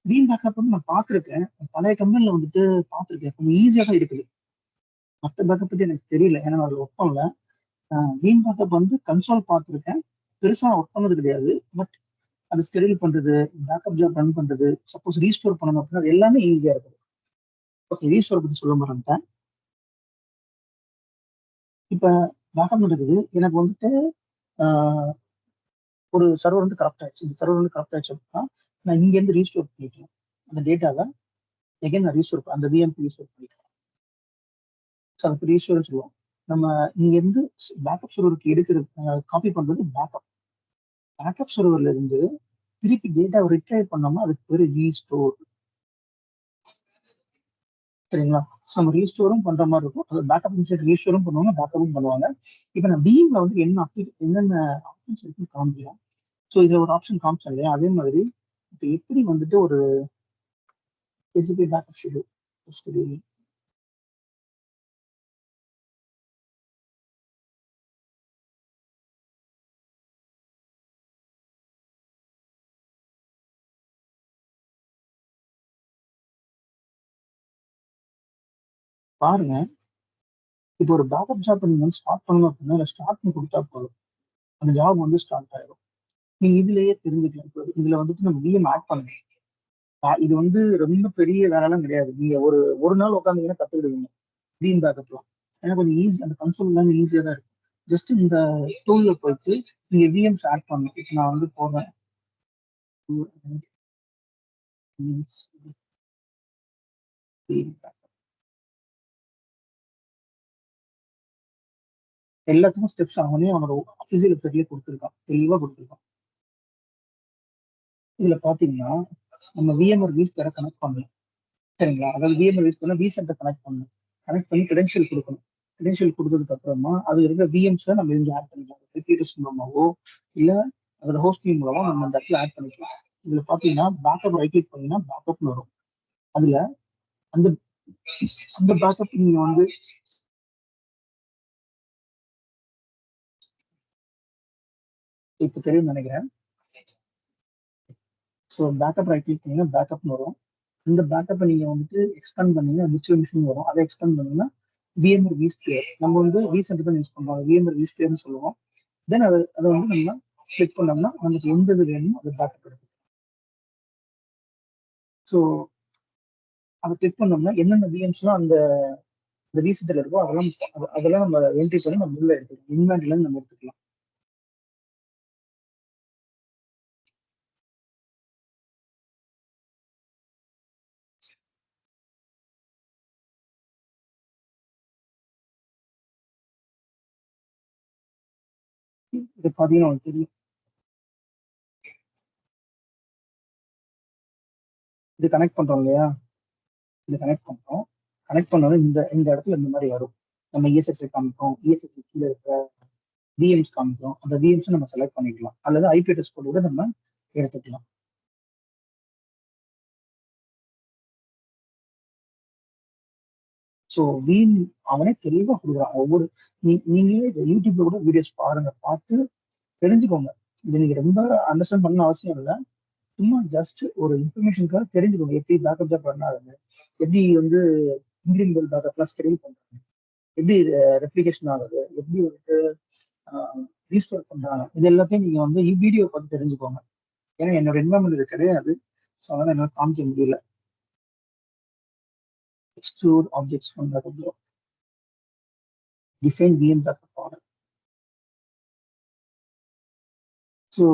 வீம் பேக்கப் வந்து நான் பார்த்துருக்கேன், பழைய கம்பெனில வந்துட்டு பார்த்துருக்கேன், கொஞ்சம் ஈஸியாக தான் இருக்குது. மற்ற பேக்கப் பத்தி எனக்கு தெரியல, ஏன்னா அதில் ஒர்க் பண்ணல. வீம் பேக்கப் வந்து கன்சோல் பார்த்துருக்கேன், பெருசா ஒர்க் பண்ணது கிடையாது. பட் அது ஸ்கெடியூல் பண்றது, பேக்கப் ஜாப் ரன் பண்றது, சப்போஸ் ரீஸ்டோர் பண்ணணும் அப்படின்னா அது எல்லாமே ஈஸியா இருக்குது. ஓகே, ரீஸ்டோர் பத்தி சொல்ல மாட்டேன். இப்ப பேக்கப் நடக்குது, எனக்கு வந்துட்டு ஒரு சர்வர் வந்து கரெக்ட் ஆயிடுச்சு. இந்த சர்வர் வந்து கரெக்ட் ஆயிடுச்சு அப்படின்னா நான் இங்க இருந்து ரீஸ்டோர் பண்ணிக்கலாம் அந்த டேட்டாவை. எகைன் நான் ரீஸ்டோர் அந்த விஎம்பி ரீஸ்டோர் பண்ணிக்கலாம். ஸோ அதுக்கு ரீஸ்டோர்னு சொல்லுவோம். நம்ம இங்க இருந்து பேக்கப் சர்வருக்கு எடுக்கிறது, காப்பி பண்றது பேக்கப். பேக்கப் சர்வர்ல இருந்து திருப்பி டேட்டாவை ரிட்ரைவ் பண்ணோம்னா அதுக்கு பேரு ரீஸ்டோர். சரிங்களா? ஸோ நம்ம ரீஸ்டோரும் பண்ற மாதிரி இருக்கும், அது பேக்கப் ரீஸ்டோரும் பண்ணுவாங்க, பேக்கப்பும் பண்ணுவாங்க. இப்போ நான் பீம்ல வந்து என்னென்ன ஆப்ஷன்ஸ் இருக்குன்னு காமிக்கலாம். ஸோ இதுல ஒரு ஆப்ஷன் காமிச்சேன் இல்லையா, அதே மாதிரி இப்போ எப்படி வந்துட்டு ஒரு ஸ்பெசிஃபிக் பேக்கப் ஷெட்யூல் பாருங்க. இப்போ ஒரு பேக்கப் ஜாப் நீங்க வந்து ஸ்டார்ட் பண்ணணும் அப்படின்னா இல்லை ஸ்டார்ட் பண்ணி கொடுத்தா போதும், அந்த ஜாப் வந்து ஸ்டார்ட் ஆயிடும். நீங்க இதுலயே தெரிஞ்சுக்கலாம். இப்போ இதுல வந்துட்டு நம்ம விஎம் ஆட் பண்ணணும். இது வந்து ரொம்ப பெரிய வேலைலாம் கிடையாது, நீங்க ஒரு நாள் உட்காந்தீங்கன்னா கத்துக்கிடுவீங்க வீம் பேக்கப்லாம். ஏன்னா கொஞ்சம் ஈஸி, அந்த கன்சோல் எல்லாமே ஈஸியாக தான் இருக்கும். ஜஸ்ட் இந்த டூல்ல போயிட்டு நீங்க விஎம்ஸ் ஆட் பண்ணணும். இப்போ நான் வந்து போடுறேன் எல்லாத்துக்கும் ஸ்டெப்ஸ் அவனே அவனோட அஃபிஷியல் வெப்சைட்லேயே கொடுத்துருக்கான், தெளிவாக கொடுத்துருக்கான். இதுல பாத்தீங்கன்னா நம்ம விஎம்ஆர் வீஸ் பேரை கனெக்ட் பண்ணலாம். சரிங்களா? அதாவது விஎம்ஆர் வீஸ் பண்ண வி சென்டர் கனெக்ட் பண்ணணும். கனெக்ட் பண்ணி கிரெடென்ஷியல் கொடுக்கணும். கிரெடென்ஷியல் கொடுத்ததுக்கு அப்புறமா அது இருக்கிற விஎம்ஸை நம்ம இங்க ஆட் பண்ணிக்கலாம். ரிப்பீட்டர்ஸ் மூலமாவோ இல்ல அதோட ஹோஸ்டிங் மூலமா நம்ம அந்த இடத்துல ஆட் பண்ணிக்கலாம். இதுல பாத்தீங்கன்னா பேக்கப் ரைட் கிளிக் பண்ணீங்கன்னா பேக்கப்னு வரும். அதுல அந்த அந்த பேக்கப் நீங்க வந்து இப்ப தெரியும் நினைக்கிறேன். ஸோ பேக்கப் ரைட் கிளிக் பண்ணீங்கன்னா பேக்கப்னு வரும். இந்த பேக்கப்பை நீங்க வந்துட்டு எக்ஸ்பேண்ட் பண்ணீங்கன்னா விர்ச்சுவல் மிஷின் வரும். அதை எக்ஸ்பேண்ட் பண்ணீங்கன்னா விஎம்ஆர் வி ஸ்பியர், நம்ம வந்து வி சென்டர் தான் யூஸ் பண்ணுவோம், விஎம்ஆர் வி ஸ்பியர்னு சொல்லுவோம். தென் அதை வந்து நம்ம கிளிக் பண்ணோம்னா நமக்கு எந்த இது வேணுமோ அது பேக்கப் எடுக்கும். ஸோ அதை கிளிக் பண்ணோம்னா என்னென்ன விஎம்ஸ்லாம் அந்த வி சென்டர்ல இருக்கோ அதெல்லாம் நம்ம என்ட்ரி பண்ணி நம்ம உள்ள எடுத்துக்கலாம். இன்வென்ட்ல இருந்து நம்ம எடுத்துக்கலாம். இது பாத்தீங்கன்னா உங்களுக்கு தெரியும். இது கனெக்ட் பண்றோம் இல்லையா? இது கனெக்ட் பண்றோம். கனெக்ட் பண்ணாலும் இந்த இந்த இடத்துல இந்த மாதிரி வரும். நம்ம இஎஸ்எக்ஸ் காமிப்போம், இஎஸ்எக்ஸ் கீழே இருக்கிற விஎம்ஸ் காமிக்கும். அந்த விஎம்ஸ் நம்ம செலக்ட் பண்ணிக்கலாம், அல்லது ஐபி அட்ரஸ் கோட் கூட நம்ம எடுத்துக்கலாம். ஸோ வீம் அவனே தெளிவா கொடுக்குறான். ஒவ்வொரு நீங்களே யூடியூப்ல கூட வீடியோஸ் பாருங்க, பார்த்து தெரிஞ்சுக்கோங்க. இது நீங்க ரொம்ப அண்டர்ஸ்டாண்ட் பண்ண அவசியம் இல்லை. சும்மா ஜஸ்ட் ஒரு இன்ஃபர்மேஷனுக்காக தெரிஞ்சுக்கோங்க. எப்படி பேக்கப் ஜாப் ரன் ஆகுது, எப்படி வந்து இன்கிரிமெண்டல் பேக்கப்லாம் ஸ்கெடியூல் பண்றாங்க, எப்படி ரெப்ளிகேஷன் ஆகுது, எப்படி வந்துட்டு ரீஸ்டோர் பண்றாங்க, இது எல்லாத்தையும் நீங்க வந்து வீடியோ பார்த்து தெரிஞ்சுக்கோங்க. ஏன்னா என்னோட என்வரன்மெண்ட் இது கிடையாது. ஸோ அதனால என்னால காமிக்க முடியல. Exclude objects from backup job, define VM backup order. So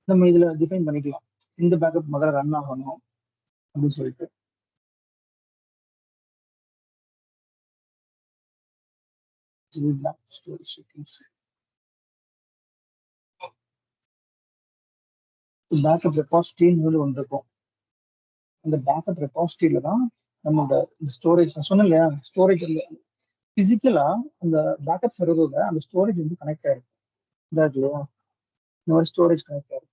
நம்ம இதுல டிஃபைன் பண்ணிக்கலாம் இந்த பேக்கப் முதல்ல ரன் ஆகணும் அப்படின்னு சொல்லிட்டு. பேக்கப் ரெபாசிட்டரின்னு ஒன்று இருக்கும். அந்த பேக்கப் ரெபாசிட்டரியில தான் நம்மளோட ஸ்டோரேஜ் நான் சொன்னேன் இல்லையா, ஸ்டோரேஜ் பிசிக்கலா அந்த பேக்கப் சர்வரோட அந்த ஸ்டோரேஜ் வந்து கனெக்ட் ஆயிருக்கும். இதா இருக்கு இல்லையா, இந்த மாதிரி ஸ்டோரேஜ் கனெக்ட் ஆயிருக்கும்.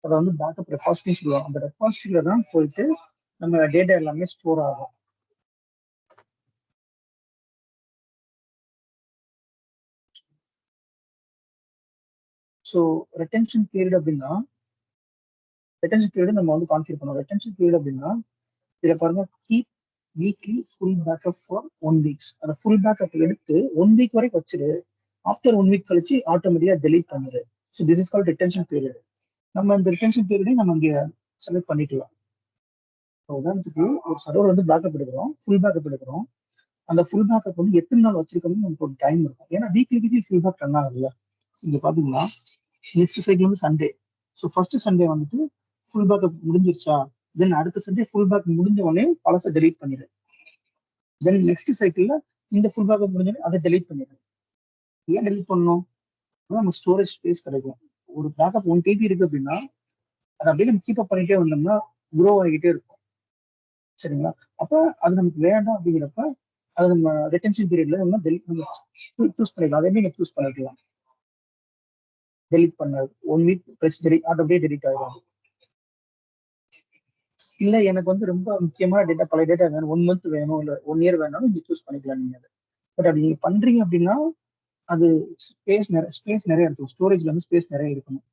அதை வந்து பேக்கப் ரெபாசிட்டரி சொல்லுவாங்க. அந்த ரெபாசிட்டரியில தான் போயிட்டு நம்ம டேட்டா எல்லாமே ஸ்டோர் ஆகும். ஸோ ரெட்டென்ஷன் பீரியட் அப்படின்னா, ரெட்டென்ஷன் பீரியட் நம்ம வந்து கான்ஃபிகர் பண்ணுவோம். ரெட்டென்ஷன் பீரியட் அப்படின்னா இதை பாருங்க, keep weekly full backup for 1 weeks. அந்த ஃபுல் பேக்கப் எடுத்து 1 வீக் வரைக்கும் வச்சிரு. ஆஃப்டர் 1 வீக் கழிச்சு ஆட்டோமேட்டிக்கா டெலீட் பண்ணிடு. So this is called retention period. நம்ம இந்த ரிட்டென்ஷன் பீரியடை நம்ம இங்க செலக்ட் பண்ணிக்கலாம். உதாரணத்துக்கு ஒரு சர்வர் வந்து பேக்கப் எடுக்கிறோம், ஃபுல் பேக்கப் எடுக்கிறோம். அந்த ஃபுல் பேக்கப் வந்து எத்தனை நாள் வச்சிருக்கணும்னு நமக்கு ஒரு டைம் இருக்கும். ஏன்னா வீக்லி ஃபுல் பேக் ரன் ஆகுதுல்ல. இங்க பாத்தீங்கன்னா நெக்ஸ்ட் சைக்கிள் வந்து சண்டே. ஸோ ஃபர்ஸ்ட் சண்டே வந்துட்டு ஃபுல் பேக்கப் முடிஞ்சிருச்சா, தென் அடுத்த சண்டே ஃபுல் பேக் முடிஞ்ச உடனே பழசை டெலீட் பண்ணிடு. தென் நெக்ஸ்ட் சைக்கிள்ல இந்த ஃபுல் பேக்கப் முடிஞ்சோடனே அதை டெலீட் பண்ணிடு. ஏன் டெலீட் பண்ணணும்? நமக்கு ஸ்டோரேஜ் ஸ்பேஸ் கிடைக்கும். ஒரு பேக்கப் 1 KB இருக்கு அப்படின்னா அதை அப்படியே நம்ம கீப் அப் பண்ணிட்டே வந்தோம்னா க்ரோ ஆகிட்டே இருக்கும். சரிங்களா? அப்ப அது நமக்கு வேண்டாம் அப்படிங்கிறப்ப அது நம்ம ரிட்டென்ஷன் பீரியட்ல நம்ம சூஸ் பண்ணிக்கலாம். அதே நீங்க சூஸ் பண்ணிக்கலாம். டெலிட் பண்ணாது 1 week plus delete automatic delete ஆகிடும். இல்ல எனக்கு வந்து ரொம்ப முக்கியமான டேட்டா, பழைய டேட்டா வேணும், 1 மந்த் வேணும், இல்ல 1 இயர் வேணாலும் நீங்க சூஸ் பண்ணிக்கலாம் நீங்க அதை. பட் அப்படி நீங்க பண்றீங்க அப்படின்னா அது ஸ்பேஸ் நிறைய எடுக்கும். ஸ்டோரேஜ்ல வந்து ஸ்பேஸ் நிறைய இருக்கணும்.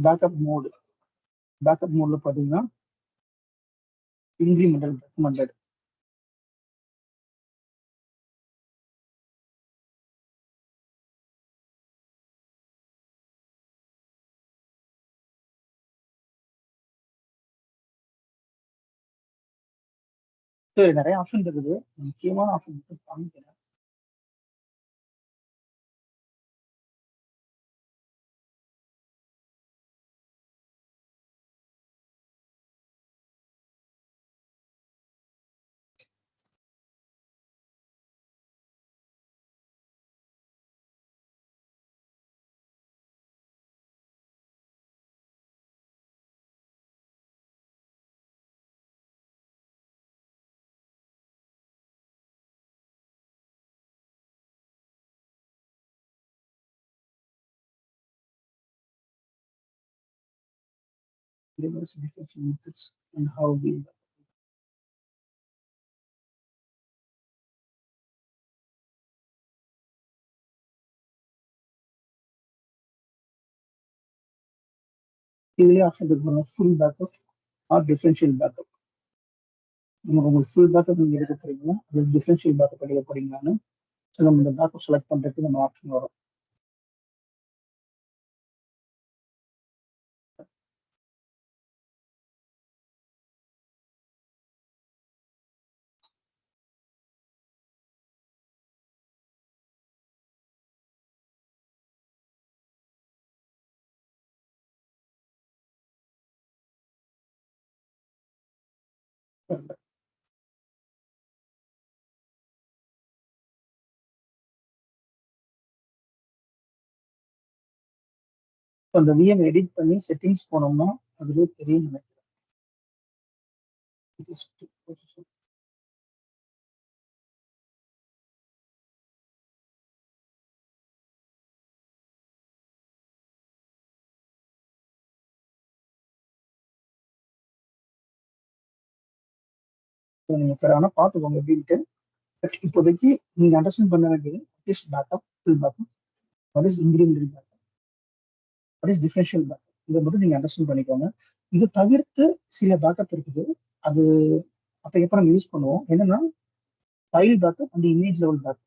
பேக்கப் மோட்ல பாத்தீங்கன்னா இன்கிரிமெண்டல் ரெக்கமெண்டட். சரி, நிறைய ஆப்ஷன் இருக்குது. முக்கியமான ஆப்ஷன் மட்டும் காமிக்கிறேன். Different methods and how we இதுலயே ஆப்ஷன் இருக்கு, full backup or differential backup. உங்களுக்கு ஃபுல் பேக்கப் நீங்க எடுக்க போறீங்களா, அது டிஃபரன்ஷியல் பேக்கப் எடுக்க போறீங்களான்னு நம்ம இந்த பேக்கப் செலக்ட் பண்றதுக்கு நம்ம ஆப்ஷன் வரும். அந்த விஎம் எடிட் பண்ணி செட்டிங்ஸ் போனோம்னா அதுவே தெரியும் நினைக்கிறேன். நீங்க ஆனா பாத்துக்கோங்க எப்படின்ட்டு. இப்போதைக்கு நீங்க அண்டர்ஸ்டாண்ட் பண்ண வேண்டியது backup, full backup, what is incremental backup, what is differential backup, இதை மட்டும் நீங்க அண்டர்ஸ்டாண்ட் பண்ணிக்கோங்க. இது தவிர்த்து சில பேக்கப் இருக்குது, அது அப்ப எப்ப நம்ம யூஸ் பண்ணுவோம் என்னன்னா file backup and image level backup.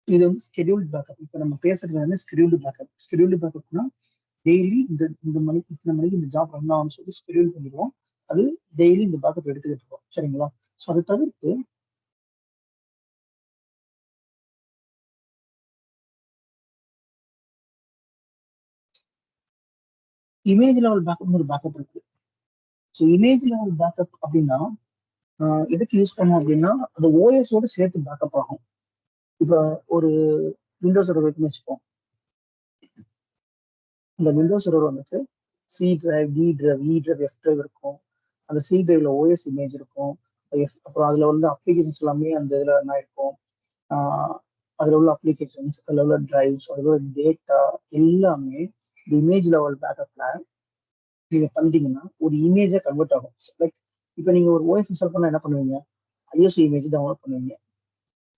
இது வந்து ஸ்கெடியூல்ட் பேக்கப். இப்போ நம்ம பேசுறது வந்து ஸ்கெடியூல்டு பேக்கப். ஸ்கெடியூல்டு பேக்கப்னா டெய்லி இந்த மணிக்கு இத்தனை மணிக்கு இந்த ஜாப் ரன் ஆகும்னு சொல்லி ஸ்கெடியூல் பண்ணிடுவோம். அது டெய்லி இந்த பேக்கப் எடுத்துக்கிட்டு இருக்கோம், சரிங்களா? ஸோ அதை தவிர்த்து இமேஜ் லெவல் பேக்கப் ஒரு பேக்கப் இருக்கு. ஸோ இமேஜ் லெவல் பேக்கப் அப்படின்னா எதுக்கு யூஸ் பண்ணுவோம் அப்படின்னா அது ஓஎஸோட சேர்த்து பேக்கப் ஆகும். இப்போ ஒரு விண்டோஸ் சர்வர் இருக்குன்னு வச்சுப்போம். இந்த விண்டோஸ் சர்வர் வந்துட்டு C drive, D drive, E drive, F drive இருக்கும். அந்த சி டிரைவ்ல ஓஎஸ் இமேஜ் இருக்கும். அப்புறம் அதுல வந்து அப்ளிகேஷன்ஸ் எல்லாமே அந்த இதுல என்ன இருக்கும், அதுல உள்ள அப்ளிகேஷன்ஸ், அதுல உள்ள டிரைவ்ஸ், அதுல உள்ள டேட்டா எல்லாமே இந்த இமேஜ் லெவல் பேக்கப்ல நீங்க பண்ணிட்டீங்கன்னா ஒரு இமேஜா கன்வெர்ட் ஆகும். லைக் இப்போ நீங்க ஒரு ஓஎஸ் இன்ஸ்டால் பண்ணா என்ன பண்ணுவீங்க, ஐஎஸ்ஓ இமேஜ் டவுன்லோட் பண்ணுவீங்க.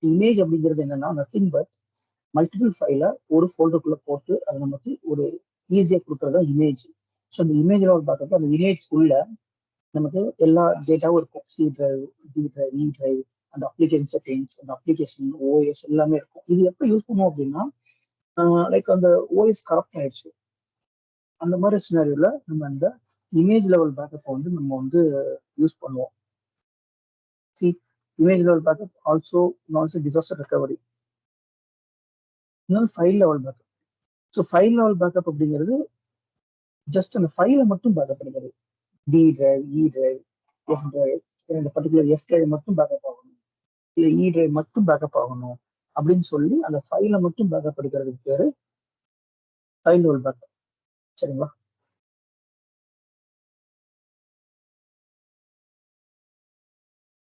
இமேஜ் அப்படிங்கிறது என்னன்னா நத்திங் பட் மல்டிபிள் ஃபைல ஒரு ஃபோல்டருக்குள்ள போட்டு அது நமக்கு ஒரு ஈஸியா கொடுக்கறதா இமேஜ். ஸோ அந்த இமேஜ் லெவல் பேக்கப் அந்த இமேஜ் உள்ள நமக்கு எல்லா டேட்டாவும் இருக்கும். C drive, D drive, E drive, அந்த அப்ளிகேஷன் செட்டிங்ஸ், அந்த அப்ளிகேஷன் ஓஎஸ் எல்லாமே இருக்கும். இது எப்போ யூஸ் பண்ணுவோம் அப்படின்னா லைக் அந்த ஓஎஸ் கரப்ட் ஆயிடுச்சு அந்த மாதிரி சினாரியோல நம்ம அந்த இமேஜ் லெவல் பேக்கப் வந்து நம்ம வந்து யூஸ் பண்ணுவோம். See image level backup also disaster recovery, இன்னொரு file level backup. So file level backup அப்படிங்கிறது ஜஸ்ட் அந்த ஃபைலை மட்டும் பேக்கப் பண்ணிக்கிறது. D drive, E drive, F drive, இந்த பர்டிகுலர் எஃப் டிரைவ் மட்டும் பேக்கப் ஆகணும், இல்லை இ டிரைவ் மட்டும் பேக்கப் ஆகணும் அப்படின்னு சொல்லி அந்த ஃபைலை மட்டும் பேக்கப் எடுக்கிறதுக்கு பேரு ஃபைல் லெவல் பேக்கப், சரிங்களா?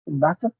பேக்கப்